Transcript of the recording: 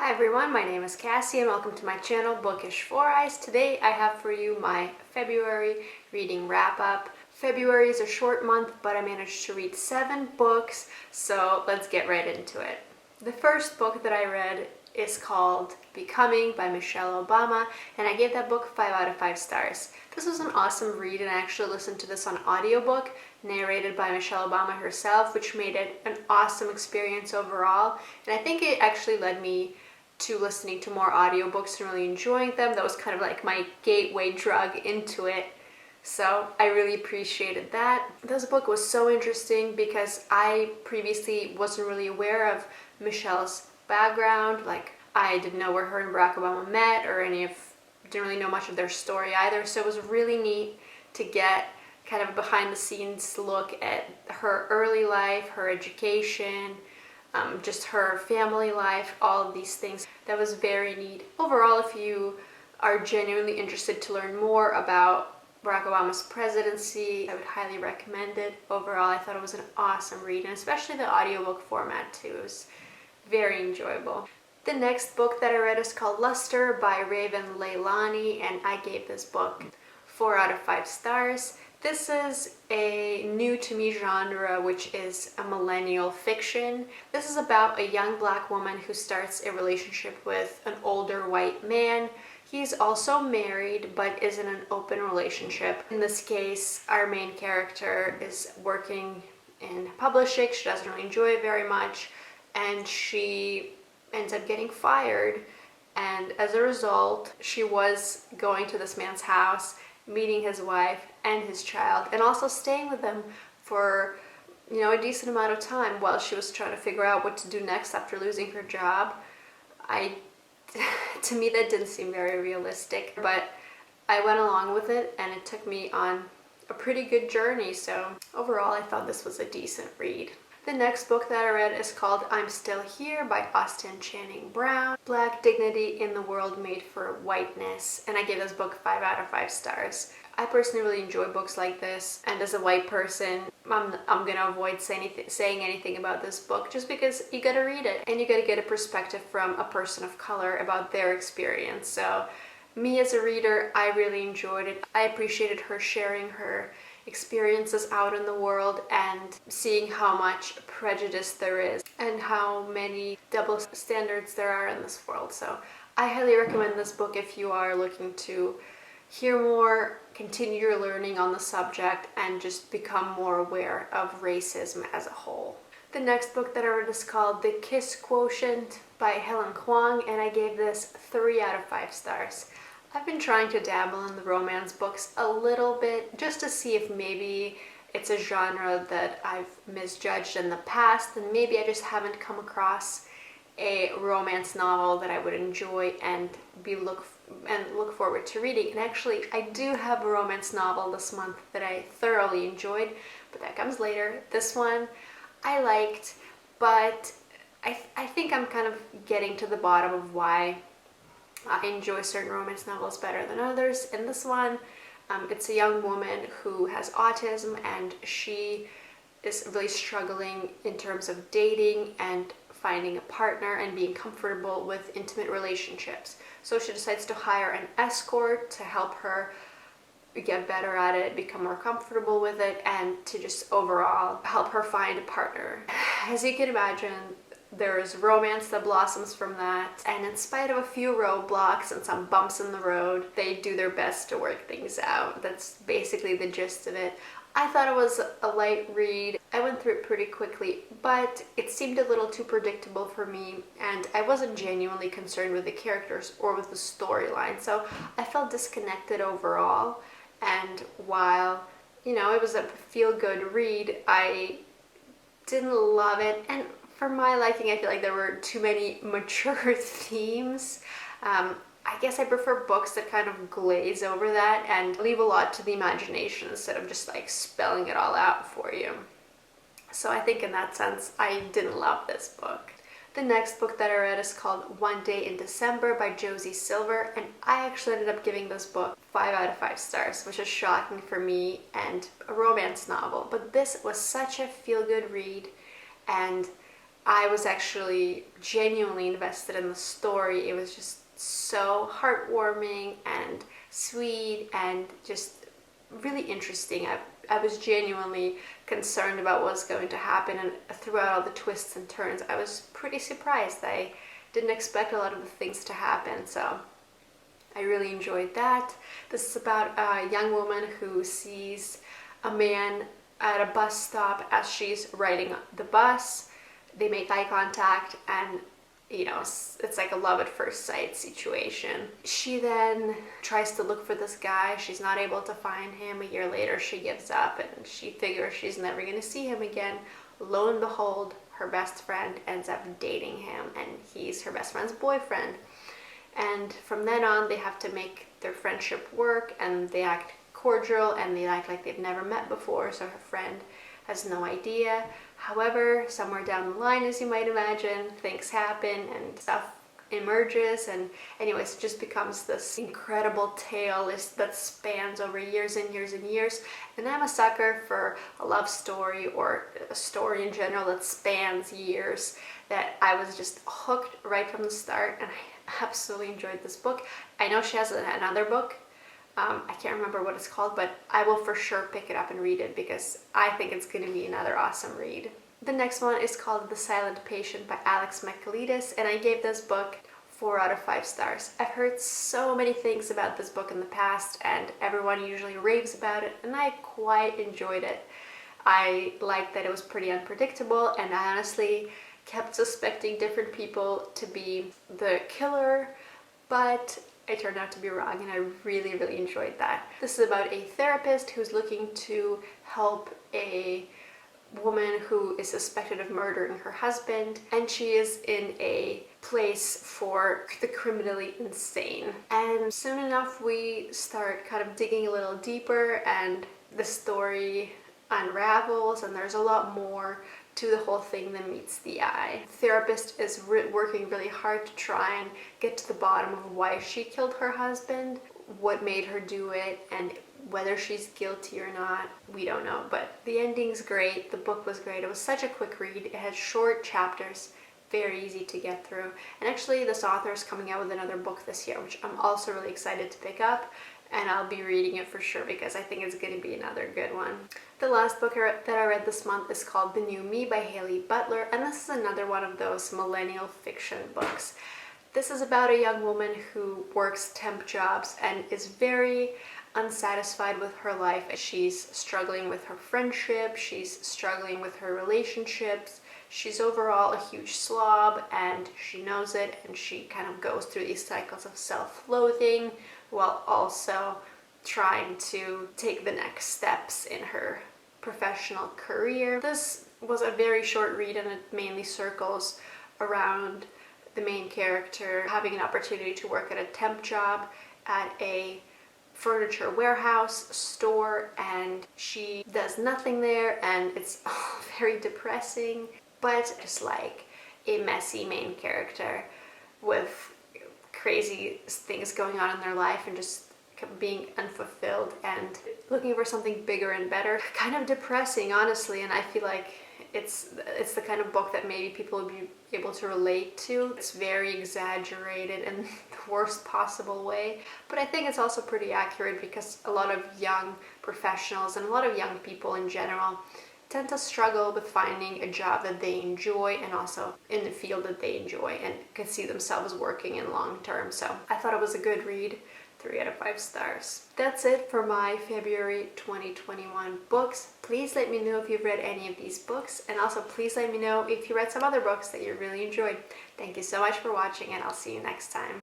Hi everyone, my name is Cassie and welcome to my channel Bookish for Eyes. Today I have for you my February reading wrap-up. February is a short month, but I managed to read 7 books, so let's get right into it. The first book that I read is called Becoming by Michelle Obama, and I gave that book 5 out of 5 stars. This was an awesome read, and I actually listened to this on audiobook, narrated by Michelle Obama herself, which made it an awesome experience overall. And I think it actually led me to listening to more audiobooks and really enjoying them. That was kind of like my gateway drug into it. So I really appreciated that. This book was so interesting because I previously wasn't really aware of Michelle's background. Like, I didn't know where her and Barack Obama met or didn't really know much of their story either. So it was really neat to get kind of a behind the scenes look at her early life, her education, just her family life, all of these things. That was very neat. Overall, if you are genuinely interested to learn more about Barack Obama's presidency, I would highly recommend it. Overall, I thought it was an awesome read, and especially the audiobook format too. It was very enjoyable. The next book that I read is called Luster by Raven Leilani, and I gave this book 4 out of 5 stars. This is a new to me genre, which is a millennial fiction. This is about a young black woman who starts a relationship with an older white man. He's also married, but is in an open relationship. In this case, our main character is working in publishing. She doesn't really enjoy it very much, and she ends up getting fired. And as a result, she was going to this man's house, meeting his wife and his child, and also staying with them for, a decent amount of time while she was trying to figure out what to do next after losing her job. To me, that didn't seem very realistic, but I went along with it, and it took me on a pretty good journey. So overall, I thought this was a decent read. The next book that I read is called I'm Still Here by Austin Channing Brown. Black Dignity in the World Made for Whiteness. And I gave this book 5 out of 5 stars. I personally really enjoy books like this, and as a white person, I'm gonna avoid saying anything about this book just because you gotta read it and you gotta get a perspective from a person of color about their experience. So me as a reader, I really enjoyed it. I appreciated her sharing her experiences out in the world and seeing how much prejudice there is and how many double standards there are in this world. So I highly recommend this book if you are looking to hear more, continue your learning on the subject, and just become more aware of racism as a whole. The next book that I read is called The Kiss Quotient by Helen, Hoang, and I gave this 3 out of 5 stars. I've been trying to dabble in the romance books a little bit just to see if maybe it's a genre that I've misjudged in the past, and maybe I just haven't come across a romance novel that I would enjoy and look forward to reading. And actually, I do have a romance novel this month that I thoroughly enjoyed, but that comes later. This one I liked, but I think I'm kind of getting to the bottom of why I enjoy certain romance novels better than others. In this one, it's a young woman who has autism, and she is really struggling in terms of dating and finding a partner and being comfortable with intimate relationships. So she decides to hire an escort to help her get better at it, become more comfortable with it, and to just overall help her find a partner. As you can imagine, there's romance that blossoms from that, and in spite of a few roadblocks and some bumps in the road, they do their best to work things out. That's basically the gist of it. I thought it was a light read. I went through it pretty quickly, but it seemed a little too predictable for me, and I wasn't genuinely concerned with the characters or with the storyline, so I felt disconnected overall. And while, it was a feel-good read, I didn't love it, and for my liking, I feel like there were too many mature themes. I guess I prefer books that kind of glaze over that and leave a lot to the imagination instead of just like spelling it all out for you. So I think in that sense, I didn't love this book. The next book that I read is called One Day in December by Josie Silver, and I actually ended up giving this book 5 out of 5 stars, which is shocking for me and a romance novel. But this was such a feel-good read, and I was actually genuinely invested in the story. It was just so heartwarming and sweet and just really interesting. I was genuinely concerned about what was going to happen, and throughout all the twists and turns, I was pretty surprised. I didn't expect a lot of the things to happen, so I really enjoyed that. This is about a young woman who sees a man at a bus stop as she's riding the bus. They make eye contact, and it's like a love at first sight situation. She then tries to look for this guy. She's not able to find him. A year later, she gives up and she figures she's never going to see him again. Lo and behold, her best friend ends up dating him, and he's her best friend's boyfriend. And from then on, they have to make their friendship work, and they act cordial and they act like they've never met before, so her friend has no idea. However, somewhere down the line, as you might imagine, things happen and stuff emerges, and anyways, it just becomes this incredible tale that spans over years and years and years. And I'm a sucker for a love story, or a story in general that spans years, that I was just hooked right from the start, and I absolutely enjoyed this book. I know she has another book. I can't remember what it's called, but I will for sure pick it up and read it because I think it's going to be another awesome read. The next one is called The Silent Patient by Alex Michaelides, and I gave this book 4 out of 5 stars. I've heard so many things about this book in the past, and everyone usually raves about it, and I quite enjoyed it. I liked that it was pretty unpredictable, and I honestly kept suspecting different people to be the killer, but I turned out to be wrong, and I really, really enjoyed that. This is about a therapist who's looking to help a woman who is suspected of murdering her husband, and she is in a place for the criminally insane. And soon enough, we start kind of digging a little deeper, and the story unravels, and there's a lot more to the whole thing than meets the eye. The therapist is working really hard to try and get to the bottom of why she killed her husband, what made her do it, and whether she's guilty or not, we don't know. But the ending's great, the book was great, it was such a quick read, it had short chapters, very easy to get through. And actually this author is coming out with another book this year, which I'm also really excited to pick up, and I'll be reading it for sure because I think it's going to be another good one. The last book that I read this month is called The New Me by Halle Butler, and this is another one of those millennial fiction books. This is about a young woman who works temp jobs and is very unsatisfied with her life. She's struggling with her friendship, she's struggling with her relationships, she's overall a huge slob, and she knows it, and she kind of goes through these cycles of self-loathing while also trying to take the next steps in her professional career. This was a very short read, and it mainly circles around the main character having an opportunity to work at a temp job at a furniture warehouse store, and she does nothing there, and it's all very depressing, but just like a messy main character with crazy things going on in their life and just being unfulfilled and looking for something bigger and better. Kind of depressing, honestly, and I feel like it's the kind of book that maybe people would be able to relate to. It's very exaggerated in the worst possible way, but I think it's also pretty accurate because a lot of young professionals and a lot of young people in general tend to struggle with finding a job that they enjoy and also in the field that they enjoy and can see themselves working in long term. So I thought it was a good read. 3 out of 5 stars. That's it for my February 2021 books. Please let me know if you've read any of these books, and also please let me know if you read some other books that you really enjoyed. Thank you so much for watching, and I'll see you next time.